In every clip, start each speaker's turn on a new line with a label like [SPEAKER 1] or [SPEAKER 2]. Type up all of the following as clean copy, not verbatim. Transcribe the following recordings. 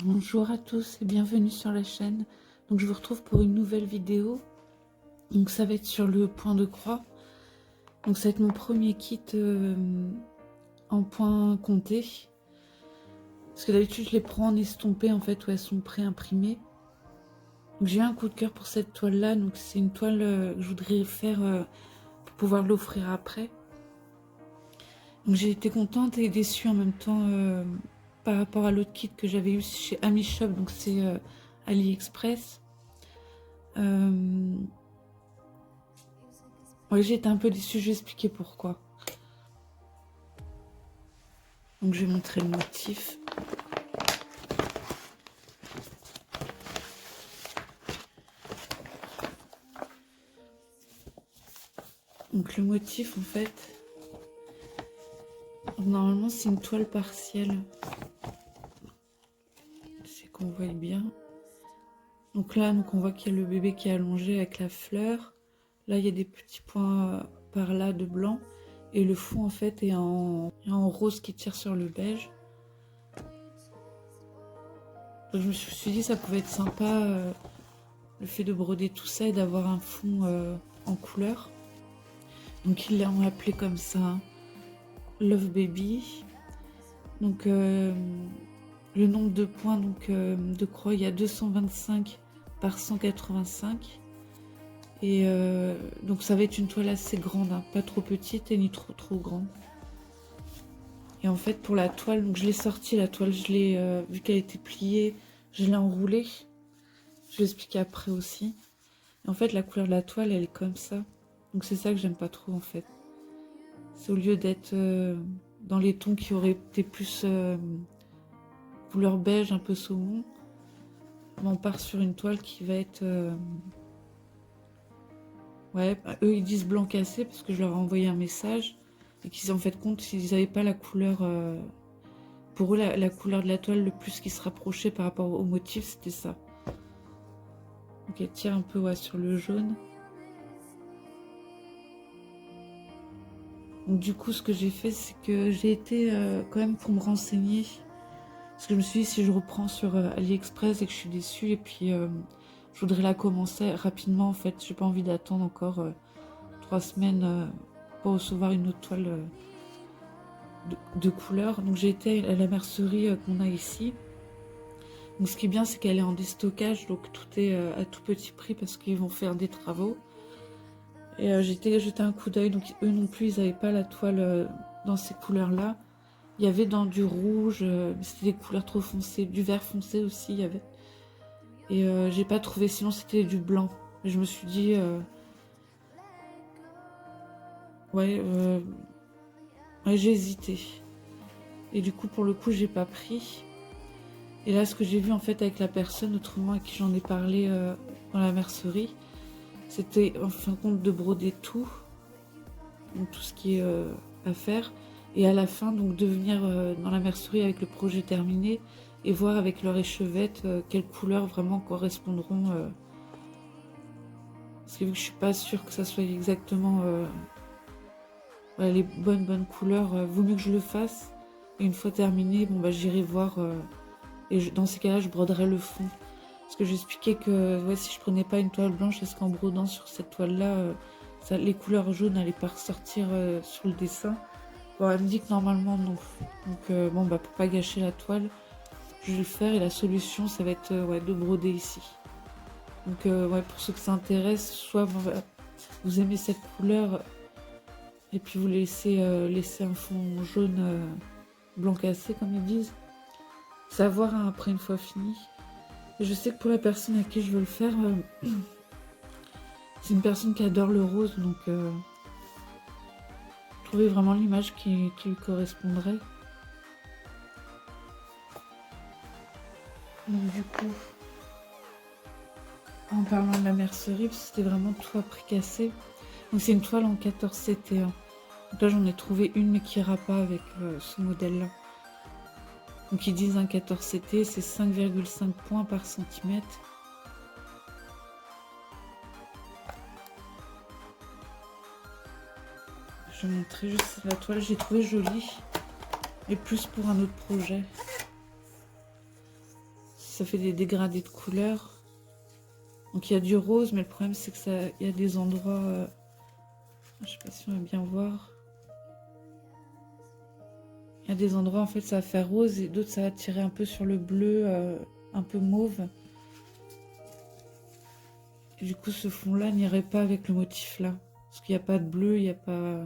[SPEAKER 1] Bonjour à tous et bienvenue sur la chaîne. Donc je vous retrouve pour une nouvelle vidéo. Donc ça va être sur le point de croix. Donc ça va être mon premier kit en point compté. Parce que d'habitude je les prends en estompé en fait où elles sont pré-imprimées. Donc j'ai eu un coup de cœur pour cette toile là. Donc c'est une toile que je voudrais faire pour pouvoir l'offrir après. Donc j'ai été contente et déçue en même temps par rapport à l'autre kit que j'avais eu chez Ami Shop. Donc c'est AliExpress. Ouais, j'ai été un peu déçue, je vais expliquer pourquoi. Donc je vais montrer le motif. Donc le motif en fait, normalement c'est une toile partielle. C'est qu'on voit bien. Donc là on voit qu'il y a le bébé qui est allongé avec la fleur. Là il y a des petits points par là de blanc. Et le fond en fait est en rose qui tire sur le beige. Donc, je me suis dit ça pouvait être sympa le fait de broder tout ça et d'avoir un fond en couleur. Donc ils l'ont appelé comme ça, hein. Love Baby. Donc le nombre de points de croix, il y a 225 par 185. Et donc ça va être une toile assez grande, hein, pas trop petite et ni trop grande. Et en fait pour la toile, donc je l'ai sortie la toile, je l'ai vu qu'elle était pliée, je l'ai enroulée. Je vais expliquer après aussi. Et en fait la couleur de la toile elle est comme ça. Donc c'est ça que j'aime pas trop en fait. C'est au lieu d'être dans les tons qui auraient été plus couleur beige, un peu saumon, on part sur une toile qui va être... ouais, eux ils disent blanc cassé parce que je leur ai envoyé un message et qu'ils en fait compte s'ils n'avaient pas la couleur... pour eux la couleur de la toile le plus qui se rapprochait par rapport au motif c'était ça. Donc elle tire un peu sur le jaune. Donc du coup ce que j'ai fait c'est que j'ai été quand même pour me renseigner. Parce que je me suis dit, si je reprends sur AliExpress et que je suis déçue, et puis je voudrais la commencer rapidement en fait. J'ai pas envie d'attendre encore 3 semaines pour recevoir une autre toile de couleur. Donc j'ai été à la mercerie qu'on a ici. Donc ce qui est bien, c'est qu'elle est en déstockage, donc tout est à tout petit prix parce qu'ils vont faire des travaux. Et j'ai été jeter un coup d'œil, donc eux non plus, ils n'avaient pas la toile dans ces couleurs-là. Il y avait dans du rouge, mais c'était des couleurs trop foncées, du vert foncé aussi, il y avait. Et j'ai pas trouvé, sinon c'était du blanc. Et je me suis dit, ouais, j'ai hésité. Et du coup, pour le coup, j'ai pas pris. Et là, ce que j'ai vu en fait avec la personne, autrement à qui j'en ai parlé dans la mercerie, c'était en fin de compte de broder tout, donc tout ce qui est à faire. Et à la fin, donc de venir dans la mercerie avec le projet terminé et voir avec leur échevette quelles couleurs vraiment correspondront. Parce que vu que je suis pas sûre que ça soit exactement les bonnes couleurs, vaut mieux que je le fasse. Et une fois terminé, bon j'irai voir. Et dans ces cas-là, je broderai le fond. Parce que j'expliquais que si je prenais pas une toile blanche, est-ce qu'en brodant sur cette toile-là, les couleurs jaunes n'allaient pas ressortir sur le dessin. Bon, elle me dit que normalement non. Donc pour pas gâcher la toile, je vais le faire. Et la solution, ça va être de broder ici. Donc pour ceux que ça intéresse, soit vous aimez cette couleur et puis vous laissez un fond jaune blanc cassé comme ils disent. Savoir après une fois fini. Et je sais que pour la personne à qui je veux le faire, c'est une personne qui adore le rose, donc trouver vraiment l'image qui lui correspondrait. Donc du coup, en parlant de la mercerie, c'était vraiment tout à prix cassé. Donc c'est une toile en 14 CT1. Donc là j'en ai trouvé une mais qui ira pas avec ce modèle-là. Donc ils disent un 14 CT, c'est 5,5 points par centimètre. Je vais montrer juste la toile, j'ai trouvé jolie. Et plus pour un autre projet. ça fait des dégradés de couleurs. Donc il y a du rose, mais le problème c'est que ça, il y a des endroits, je sais pas si on va bien voir. Il y a des endroits en fait ça va faire rose et d'autres ça va tirer un peu sur le bleu, un peu mauve. Et du coup ce fond là n'irait pas avec le motif là. Parce qu'il n'y a pas de bleu, il n'y a pas...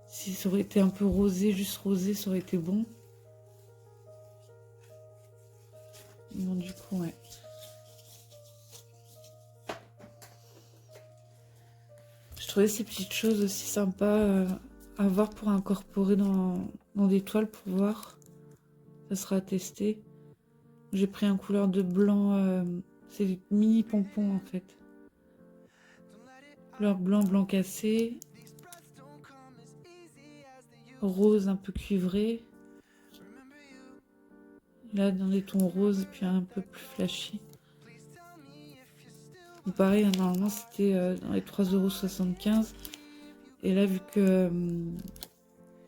[SPEAKER 1] Si ça aurait été un peu rosé, juste rosé, ça aurait été bon. Non, du coup, ouais. Je trouvais ces petites choses aussi sympas à voir pour incorporer dans des toiles pour voir. Ça sera à tester. J'ai pris un couleur de blanc, c'est des mini pompons en fait. Couleur blanc, blanc cassé. Rose un peu cuivré. Là, dans des tons roses, puis un peu plus flashy. Donc pareil, normalement c'était dans les 3,75 €. Et là, vu que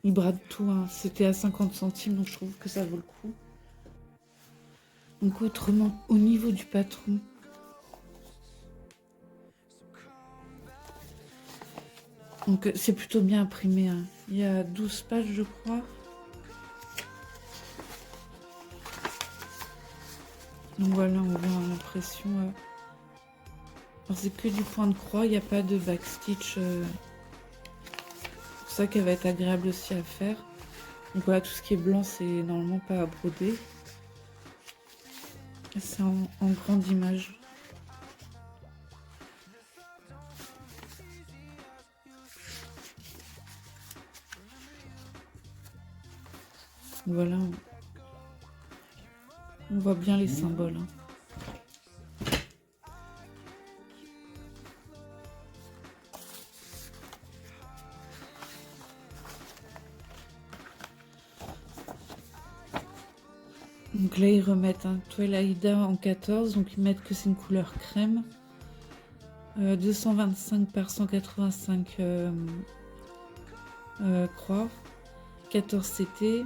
[SPEAKER 1] il brade tout, hein, c'était à 50 centimes, donc je trouve que ça vaut le coup. Donc autrement, au niveau du patron, donc c'est plutôt bien imprimé, hein. Il y a 12 pages, je crois. Donc voilà, on voit l'impression. Alors c'est que du point de croix, il n'y a pas de backstitch. C'est pour ça qu'elle va être agréable aussi à faire. Donc voilà, tout ce qui est blanc, c'est normalement pas à broder. C'est en grande image. Voilà, on voit bien les symboles, hein. Donc là, ils remettent un Toile Aïda en 14, donc ils mettent que c'est une couleur crème. 225 par 185 croix, 14 CT.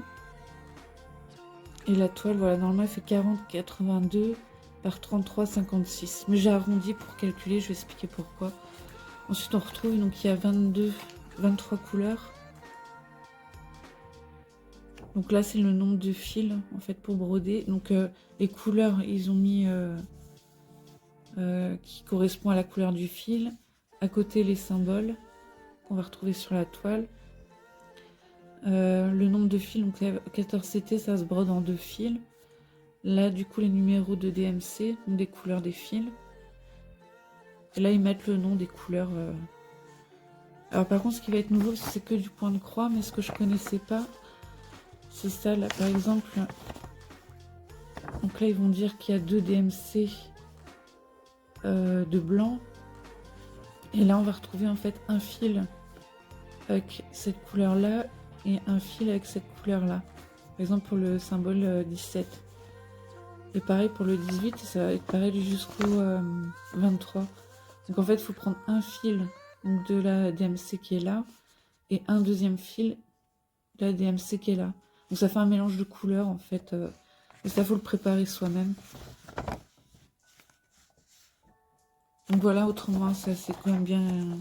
[SPEAKER 1] Et la toile, voilà, normalement, elle fait 40,82 par 33,56. Mais j'ai arrondi pour calculer, je vais expliquer pourquoi. Ensuite, on retrouve, donc il y a 23 couleurs. Donc là, c'est le nombre de fils, en fait, pour broder. Donc les couleurs, ils ont mis... qui correspond à la couleur du fil. À côté, les symboles qu'on va retrouver sur la toile. Le nombre de fils, donc 14 CT, ça se brode en 2 fils. Là, du coup, les numéros de DMC, donc des couleurs des fils. Et là, ils mettent le nom des couleurs. Alors, par contre, ce qui va être nouveau, c'est que du point de croix, mais ce que je connaissais pas, c'est ça, là, par exemple. Donc là, ils vont dire qu'il y a 2 DMC de blanc. Et là, on va retrouver en fait un fil avec cette couleur-là et un fil avec cette couleur-là. Par exemple, pour le symbole 17. Et pareil pour le 18, ça va être pareil jusqu'au 23. Donc en fait, il faut prendre un fil donc, de la DMC qui est là et un deuxième fil de la DMC qui est là. Donc ça fait un mélange de couleurs en fait. Et ça, faut le préparer soi-même. Donc voilà, autrement, ça c'est quand même bien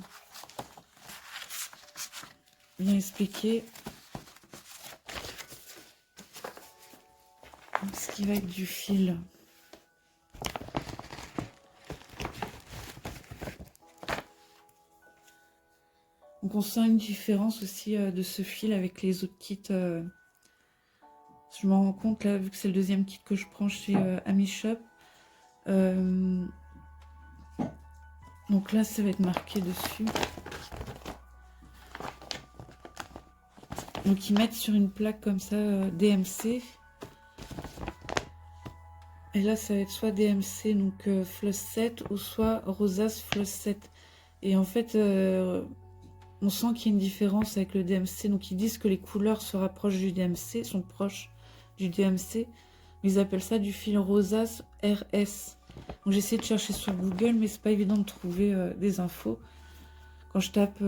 [SPEAKER 1] expliqué. Donc, ce qui va être du fil. Donc on sent une différence aussi de ce fil avec les autres kits. Je m'en rends compte là, vu que c'est le deuxième kit que je prends chez Ami Shop. Donc là, ça va être marqué dessus. Donc ils mettent sur une plaque comme ça DMC. Et là, ça va être soit DMC, donc Floss 7, ou soit Rosas Floss 7. Et en fait, on sent qu'il y a une différence avec le DMC. Donc ils disent que les couleurs se rapprochent du DMC, sont proches du DMC. Ils appellent ça du fil Rosas RS. Donc j'ai essayé de chercher sur Google, mais c'est pas évident de trouver des infos. Quand je tape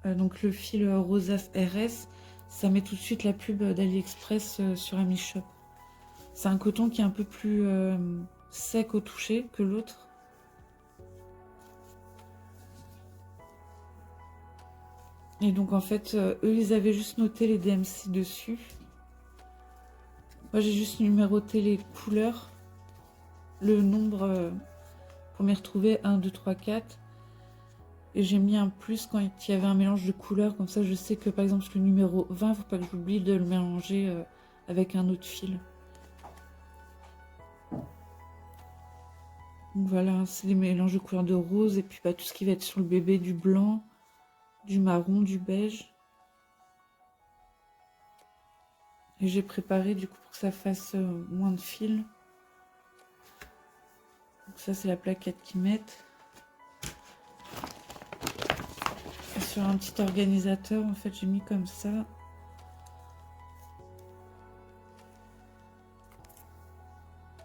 [SPEAKER 1] donc le fil Rosas RS, ça met tout de suite la pub d'AliExpress sur Ami Shop. C'est un coton qui est un peu plus sec au toucher que l'autre. Et donc en fait, eux, ils avaient juste noté les DMC dessus. Moi, j'ai juste numéroté les couleurs, le nombre pour m'y retrouver, 1, 2, 3, 4. Et j'ai mis un plus quand il y avait un mélange de couleurs, comme ça je sais que par exemple le numéro 20, faut pas que j'oublie de le mélanger avec un autre fil. Donc voilà, c'est des mélanges de couleurs de rose, et puis tout ce qui va être sur le bébé, du blanc, du marron, du beige. Et j'ai préparé du coup pour que ça fasse moins de fils. Donc ça c'est la plaquette qu'ils mettent. Et sur un petit organisateur, en fait j'ai mis comme ça.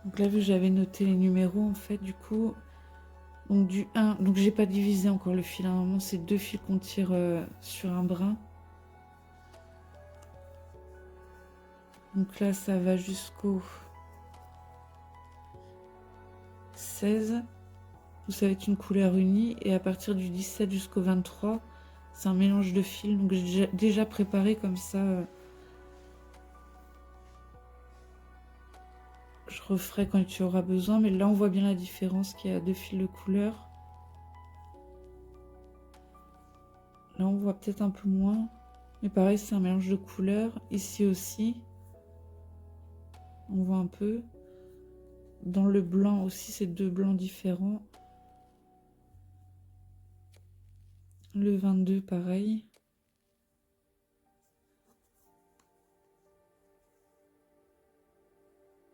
[SPEAKER 1] Donc là vu que j'avais noté les numéros en fait du coup. Donc du 1, donc j'ai pas divisé encore le fil. Normalement c'est 2 fils qu'on tire sur un brin. Donc là ça va jusqu'au 16. Ça va être une couleur unie. Et à partir du 17 jusqu'au 23, c'est un mélange de fils. Donc j'ai déjà préparé comme ça. Je referai quand tu auras besoin. Mais là on voit bien la différence qu'il y a 2 fils de couleur. Là on voit peut-être un peu moins. Mais pareil c'est un mélange de couleurs. Ici aussi. On voit un peu. Dans le blanc aussi, c'est 2 blancs différents. Le 22, pareil.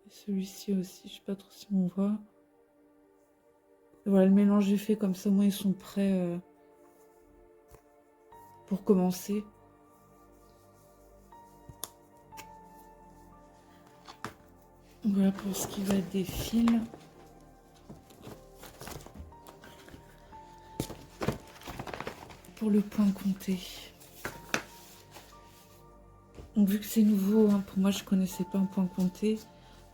[SPEAKER 1] Et celui-ci aussi, je sais pas trop si on voit. Et voilà, le mélange est fait comme ça, moi ils sont prêts pour commencer. Voilà pour ce qui va être des fils. Pour le point compté. Donc vu que c'est nouveau, hein, pour moi je connaissais pas un point compté.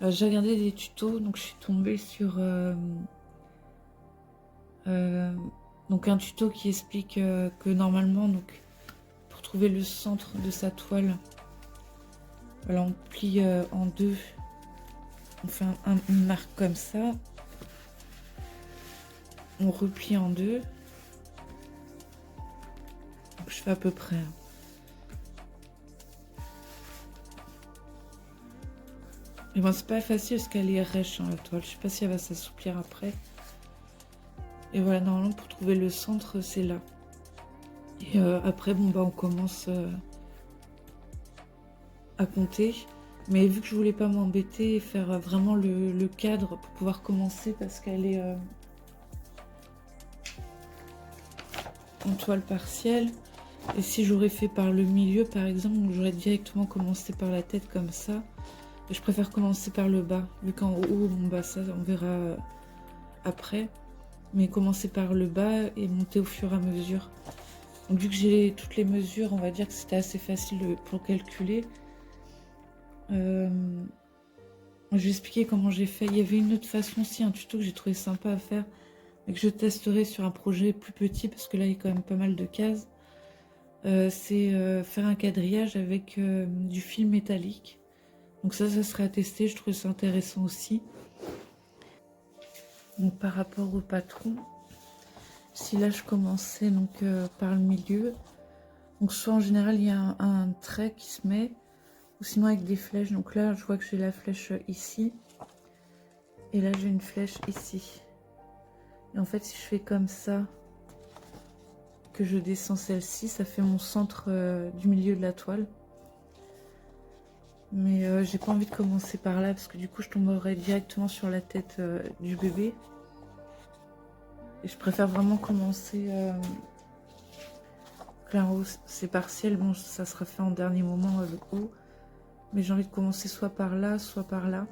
[SPEAKER 1] J'ai regardé des tutos, donc je suis tombée sur donc un tuto qui explique que normalement, donc pour trouver le centre de sa toile, voilà, on plie en deux. On fait une marque comme ça. On replie en deux. Donc, je fais à peu près. Et bon, c'est pas facile parce qu'elle est rêche, hein, la toile. Je sais pas si elle va s'assouplir après. Et voilà, normalement, pour trouver le centre, c'est là. Et après, bon, bah, on commence à compter. Mais vu que je voulais pas m'embêter et faire vraiment le cadre pour pouvoir commencer parce qu'elle est en toile partielle. Et si j'aurais fait par le milieu, par exemple, j'aurais directement commencé par la tête comme ça. Et je préfère commencer par le bas, vu qu'en haut, bon, bah, ça, on verra après. Mais commencer par le bas et monter au fur et à mesure. Donc vu que j'ai toutes les mesures, on va dire que c'était assez facile pour calculer. Je vais expliquer comment j'ai fait. Il y avait une autre façon aussi, un tuto que j'ai trouvé sympa à faire, mais que je testerai sur un projet plus petit, parce que là, il y a quand même pas mal de cases. C'est faire un quadrillage avec du fil métallique. Donc ça serait à tester, je trouve ça intéressant aussi. Donc par rapport au patron, si là je commençais donc par le milieu, donc soit en général il y a un trait qui se met, ou sinon avec des flèches. Donc là je vois que j'ai la flèche ici, et là j'ai une flèche ici. Et en fait si je fais comme ça, que je descends celle-ci, ça fait mon centre du milieu de la toile. Mais j'ai pas envie de commencer par là parce que du coup je tomberais directement sur la tête du bébé. Et je préfère vraiment commencer là en haut, c'est partiel, bon ça sera fait en dernier moment le haut. Mais j'ai envie de commencer soit par là, soit par là.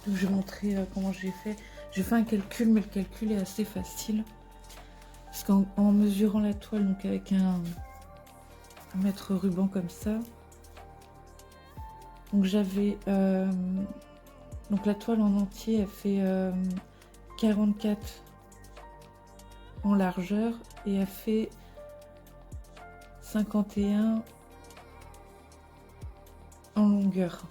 [SPEAKER 1] Donc je vais montrer comment j'ai fait. J'ai fait un calcul, mais le calcul est assez facile. Parce qu'en mesurant la toile, donc avec un mètre ruban comme ça, Donc j'avais... donc la toile en entier, elle fait 44 en largeur et elle fait 51 en longueur.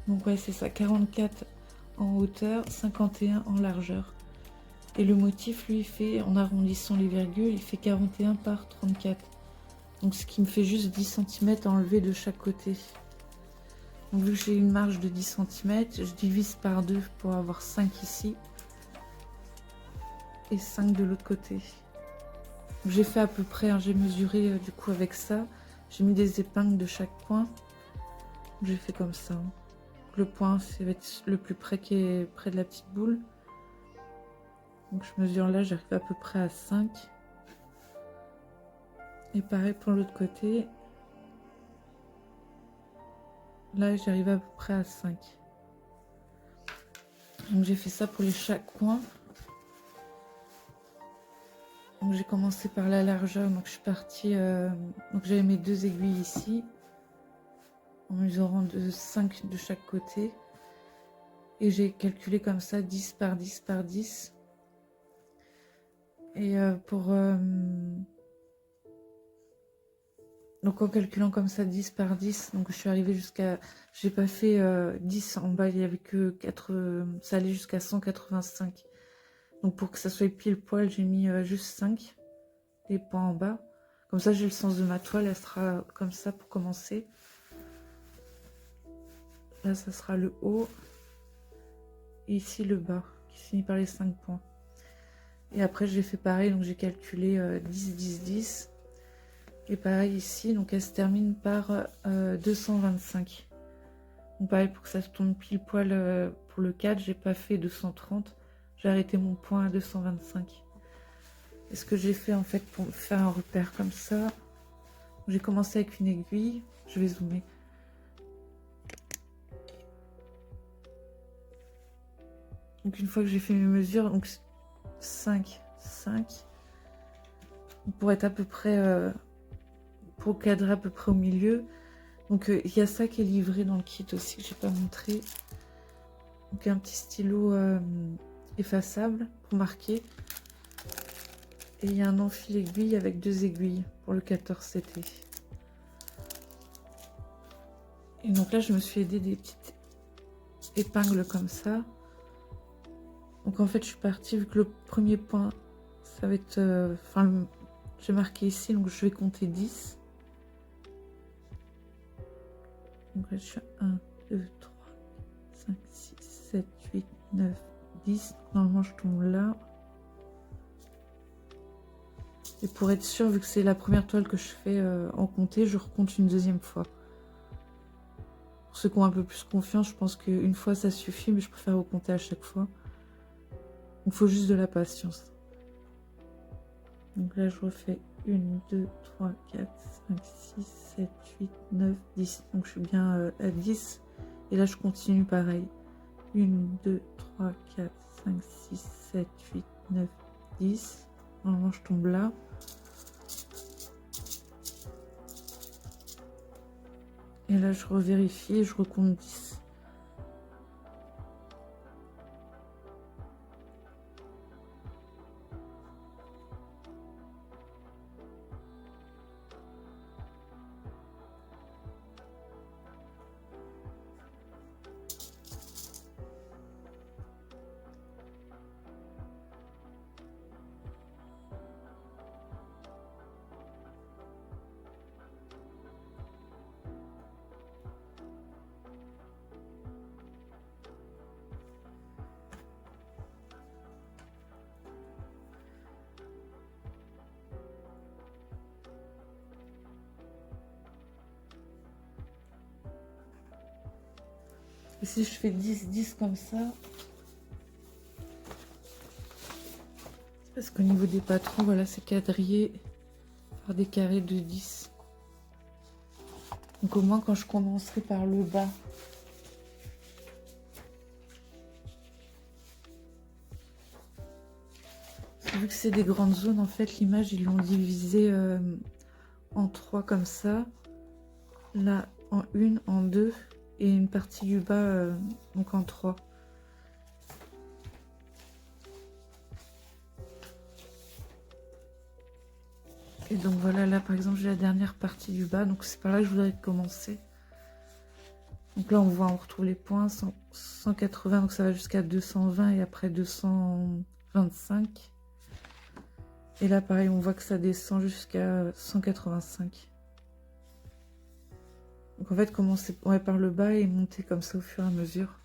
[SPEAKER 1] Donc ouais, c'est ça, 44 en hauteur, 51 en largeur. Et le motif, lui, il fait, en arrondissant les virgules, il fait 41 par 34. Donc ce qui me fait juste 10 cm à enlever de chaque côté. Donc vu que j'ai une marge de 10 cm, je divise par 2 pour avoir 5 ici. Et 5 de l'autre côté. J'ai fait à peu près, hein, j'ai mesuré du coup avec ça. J'ai mis des épingles de chaque point. J'ai fait comme ça. Hein. Le point, ça va être le plus près qui est près de la petite boule. Donc je mesure là, j'arrive à peu près à 5. Et pareil pour l'autre côté. Là, j'arrive à peu près à 5. Donc j'ai fait ça pour les chaque coin. Donc j'ai commencé par la largeur. Donc je suis partie. Donc j'avais mes 2 aiguilles ici. En mesurant de 5 de chaque côté. Et j'ai calculé comme ça 10 par 10 par 10. Et donc en calculant comme ça 10 par 10, donc je suis arrivée jusqu'à... J'ai pas fait 10 en bas, il y avait que 4... ça allait jusqu'à 185. Donc pour que ça soit pile poil, j'ai mis juste 5 des points en bas. Comme ça j'ai le sens de ma toile, elle sera comme ça pour commencer. Là ça sera le haut. Et ici le bas, qui finit par les 5 points. Et après j'ai fait pareil, donc j'ai calculé 10, 10, 10. Et pareil ici, donc elle se termine par 225. Donc pareil, pour que ça se tombe pile poil pour le 4, j'ai pas fait 230. J'ai arrêté mon point à 225. Et ce que j'ai fait en fait pour faire un repère comme ça, j'ai commencé avec une aiguille. Je vais zoomer. Donc une fois que j'ai fait mes mesures, donc 5, 5. Pour être à peu près... pour cadrer à peu près au milieu. Donc il y a ça qui est livré dans le kit aussi que j'ai pas montré. Donc un petit stylo effaçable pour marquer. Et il y a un enfil aiguille avec 2 aiguilles pour le 14 CT. Et donc là je me suis aidée des petites épingles comme ça. Donc en fait je suis partie, vu que le premier point ça va être... Enfin j'ai marqué ici, donc je vais compter 10. Donc là je suis à 1, 2, 3, 5, 6, 7, 8, 9, 10. Normalement je tombe là. Et pour être sûr, vu que c'est la première toile que je fais en compter, je recompte une deuxième fois. Pour ceux qui ont un peu plus confiance, je pense qu'une fois ça suffit, mais je préfère recompter à chaque fois. Donc il faut juste de la patience. Donc là je refais 1, 2, 3, 4, 5, 6, 7, 8, 9, 10. Donc je suis bien à 10. Et là je continue pareil. 1, 2, 3, 4, 5, 6, 7, 8, 9, 10. Normalement je tombe là. Et là je revérifie et je recompte 10. Et si je fais 10, 10 comme ça, parce qu'au niveau des patrons, voilà, c'est quadrillé par des carrés de 10. Donc au moins quand je commencerai par le bas, vu que c'est des grandes zones, en fait l'image ils l'ont divisé en 3 comme ça, là en 1, en 2 et une partie du bas donc en 3. Et donc voilà, là par exemple j'ai la dernière partie du bas, donc c'est par là que je voudrais commencer. Donc là on voit, on retrouve les points, 180, donc ça va jusqu'à 220 et après 225. Et là pareil, on voit que ça descend jusqu'à 185. Donc en fait commencer par le bas et monter comme ça au fur et à mesure.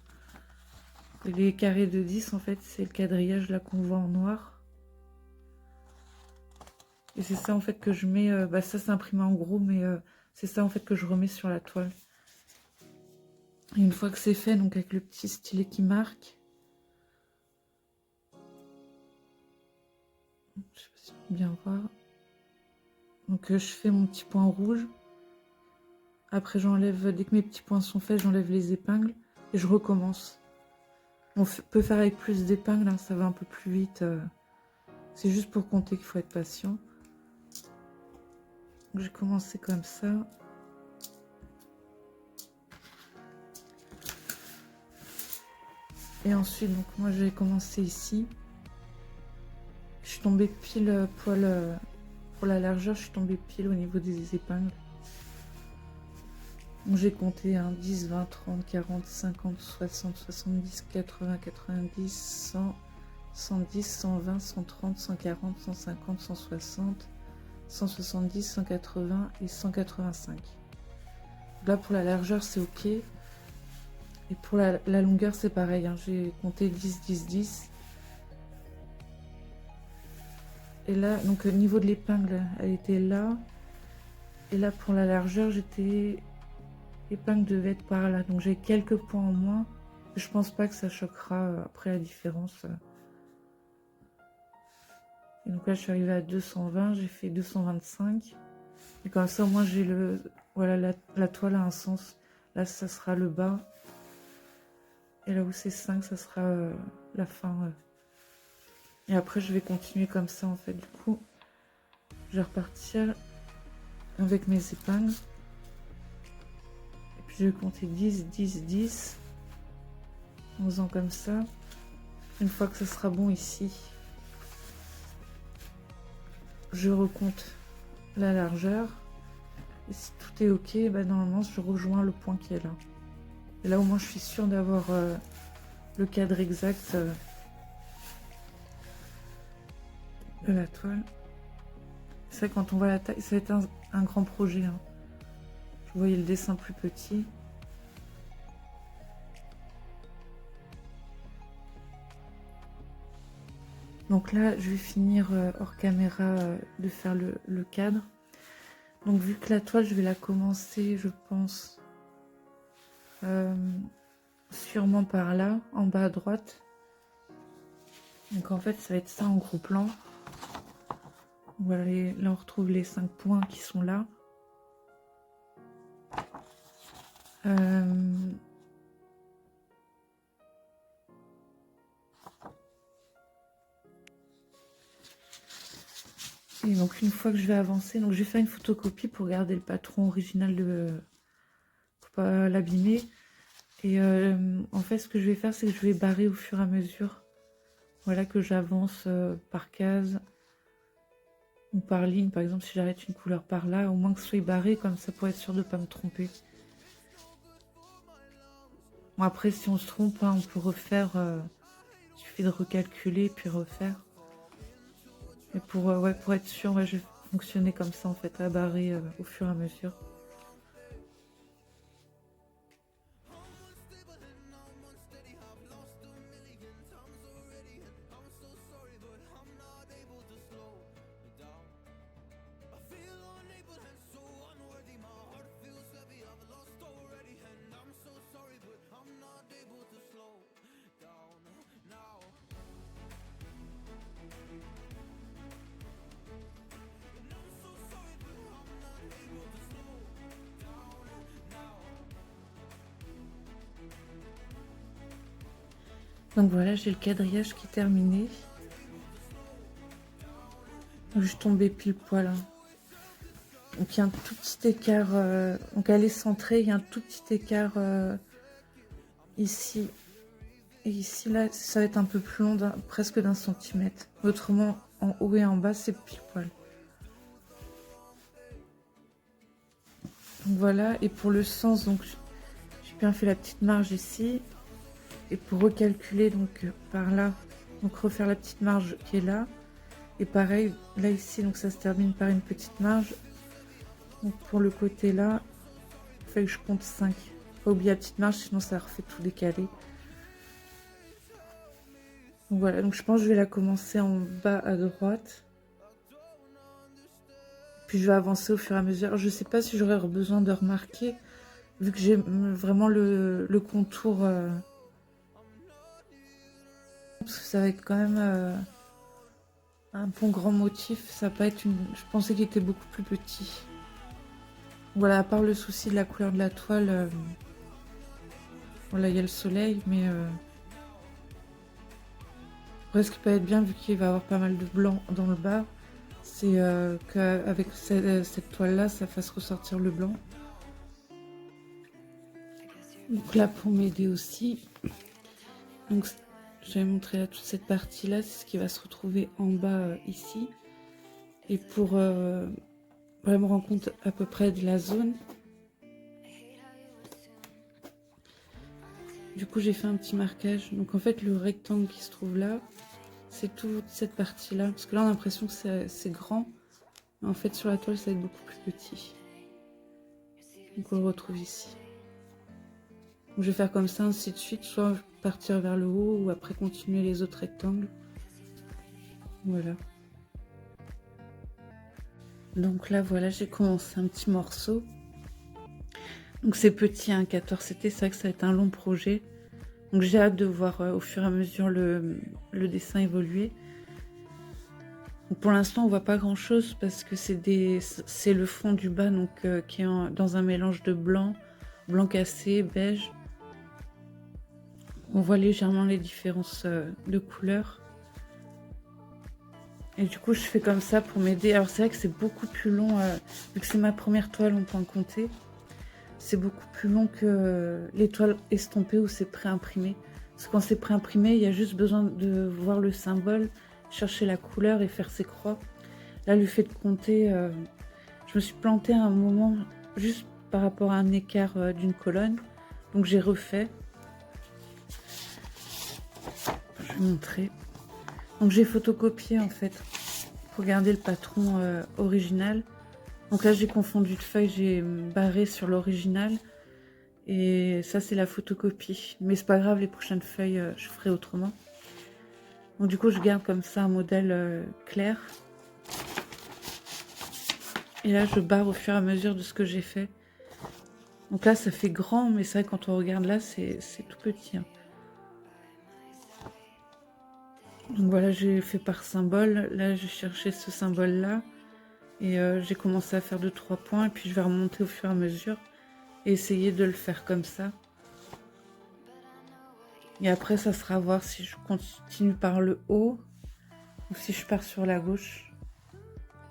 [SPEAKER 1] Et les carrés de 10 en fait c'est le quadrillage là qu'on voit en noir. Et c'est ça en fait que je mets, ça c'est imprimé en gros, mais c'est ça en fait que je remets sur la toile. Et une fois que c'est fait, donc avec le petit stylet qui marque, je sais pas si on peut bien voir. Donc je fais mon petit point rouge. Après j'enlève, dès que mes petits points sont faits, j'enlève les épingles et je recommence. On peut faire avec plus d'épingles, hein, ça va un peu plus vite. C'est juste pour compter qu'il faut être patient. J'ai commencé comme ça. Et ensuite, donc moi j'ai commencé ici. Je suis tombée pile poil pour la largeur, je suis tombée pile au niveau des épingles. Donc j'ai compté 10, 20, 30, 40, 50, 60, 70, 80, 90, 100, 110, 120, 130, 140, 150, 160, 170, 180 et 185. Là pour la largeur c'est ok. Et pour la longueur c'est pareil, hein. J'ai compté 10, 10, 10. Et là, donc au niveau de l'épingle, elle était là. Et là pour la largeur, l'épingle devait être par là. Donc j'ai quelques points en moins. Je pense pas que ça choquera après la différence. Et donc là je suis arrivée à 220, j'ai fait 225. Et comme ça au moins j'ai le... Voilà, la toile a un sens. Là ça sera le bas. Et là où c'est 5, ça sera la fin. Et après je vais continuer comme ça en fait. Du coup, je vais repartir avec mes épingles. Et puis je vais compter 10, 10, 10. En faisant comme ça. Une fois que ce sera bon ici, je recompte la largeur. Et si tout est ok, normalement je rejoins le point qui est là. Et là au moins je suis sûre d'avoir le cadre exact de la toile. C'est vrai, quand on voit la taille, ça va être un grand projet. Hein. Vous voyez le dessin plus petit. Donc là, je vais finir hors caméra de faire le cadre. Donc vu que la toile, je vais la commencer, je pense, sûrement par là, en bas à droite. Donc en fait, ça va être ça en gros plan. Voilà, là on retrouve les 5 points qui sont là. Et donc une fois que je vais avancer, donc je vais faire une photocopie pour garder le patron original pour pas l'abîmer. Et en fait ce que je vais faire, c'est que je vais barrer au fur et à mesure. Voilà, que j'avance par case ou par ligne. Par exemple, si j'arrête une couleur par là, au moins que ce soit barré, comme ça pour être sûr de ne pas me tromper. Bon, après, si on se trompe, hein, on peut refaire. Il suffit de recalculer puis refaire. Et pour être sûr, je vais fonctionner comme ça en fait, à barrer au fur et à mesure. Donc voilà, j'ai le quadrillage qui est terminé. Donc, je suis tombée pile poil. Hein. Donc il y a un tout petit écart, donc elle est centrée, il y a un tout petit écart ici. Et ici, là, ça va être un peu plus long, presque d'1 centimètre. Autrement, en haut et en bas, c'est pile poil. Donc voilà, et pour le sens, donc j'ai bien fait la petite marge ici. Et pour recalculer, donc par là, donc refaire la petite marge qui est là. Et pareil, là ici, donc ça se termine par une petite marge. Donc pour le côté là, il fait que je compte 5. Pas oublier la petite marge, sinon ça refait tout décaler. Donc voilà, donc je pense que je vais la commencer en bas à droite. Puis je vais avancer au fur et à mesure. Je sais pas si j'aurai besoin de remarquer, vu que j'ai vraiment le contour. Parce que ça va être quand même un bon grand motif. Ça va pas être une. Je pensais qu'il était beaucoup plus petit. Voilà, à part le souci de la couleur de la toile. Voilà, il y a le soleil, mais après, ce qui peut être bien, vu qu'il va y avoir pas mal de blanc dans le bas, c'est qu'avec cette toile-là, ça fasse ressortir le blanc. Donc là, pour m'aider aussi, donc je vais montrer là toute cette partie-là, c'est ce qui va se retrouver en bas ici. Et pour vraiment me rendre compte à peu près de la zone, du coup, j'ai fait un petit marquage. Donc en fait, le rectangle qui se trouve là, c'est toute cette partie-là. Parce que là, on a l'impression que c'est grand. Mais en fait, sur la toile, ça va être beaucoup plus petit. Donc on le retrouve ici. Donc, je vais faire comme ça, ainsi de suite. Soit partir vers le haut, ou après continuer les autres rectangles. Voilà. Donc là, voilà, j'ai commencé un petit morceau. Donc c'est petit, hein, 14 CT, c'est vrai que ça va être un long projet. Donc j'ai hâte de voir au fur et à mesure le dessin évoluer. Donc, pour l'instant, on voit pas grand chose parce que c'est le fond du bas, donc qui est dans un mélange de blanc, blanc cassé, beige. On voit légèrement les différences de couleurs. Et du coup, je fais comme ça pour m'aider. Alors c'est vrai que c'est beaucoup plus long, vu que c'est ma première toile, on peut en compter. C'est beaucoup plus long que les toiles estampées où c'est pré-imprimé. Parce que quand c'est pré-imprimé, il y a juste besoin de voir le symbole, chercher la couleur et faire ses croix. Là, le fait de compter, je me suis plantée à un moment juste par rapport à un écart d'une colonne. Donc j'ai refait. Je vais montrer. Donc j'ai photocopié en fait pour garder le patron original. Donc là, j'ai confondu de feuilles, j'ai barré sur l'original. Et ça, c'est la photocopie. Mais c'est pas grave, les prochaines feuilles, je ferai autrement. Donc du coup, je garde comme ça un modèle clair. Et là, je barre au fur et à mesure de ce que j'ai fait. Donc là, ça fait grand, mais c'est vrai, quand on regarde là, c'est tout petit. Hein. Donc voilà, j'ai fait par symbole. Là, j'ai cherché ce symbole-là. Et j'ai commencé à faire 2-3 points. Et puis, je vais remonter au fur et à mesure. Et essayer de le faire comme ça. Et après, ça sera à voir si je continue par le haut. Ou si je pars sur la gauche.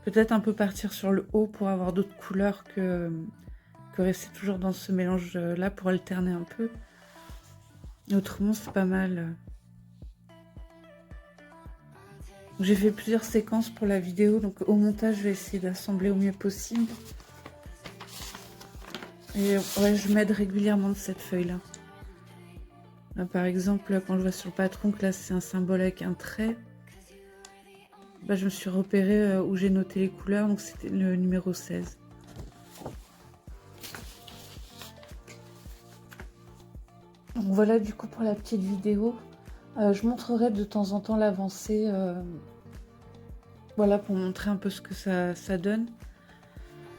[SPEAKER 1] Peut-être un peu partir sur le haut pour avoir d'autres couleurs que rester toujours dans ce mélange-là pour alterner un peu. Et autrement, c'est pas mal. J'ai fait plusieurs séquences pour la vidéo, donc au montage, je vais essayer d'assembler au mieux possible. Et ouais, je m'aide régulièrement de cette feuille-là. Là, par exemple, quand je vois sur le patron que là, c'est un symbole avec un trait, bah, je me suis repérée où j'ai noté les couleurs, donc c'était le numéro 16. Donc voilà du coup pour la petite vidéo. Je montrerai de temps en temps l'avancée. Voilà, pour montrer un peu ce que ça donne.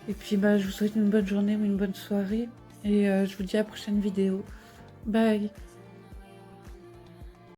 [SPEAKER 1] Et puis bah, je vous souhaite une bonne journée ou une bonne soirée. Et je vous dis à la prochaine vidéo. Bye!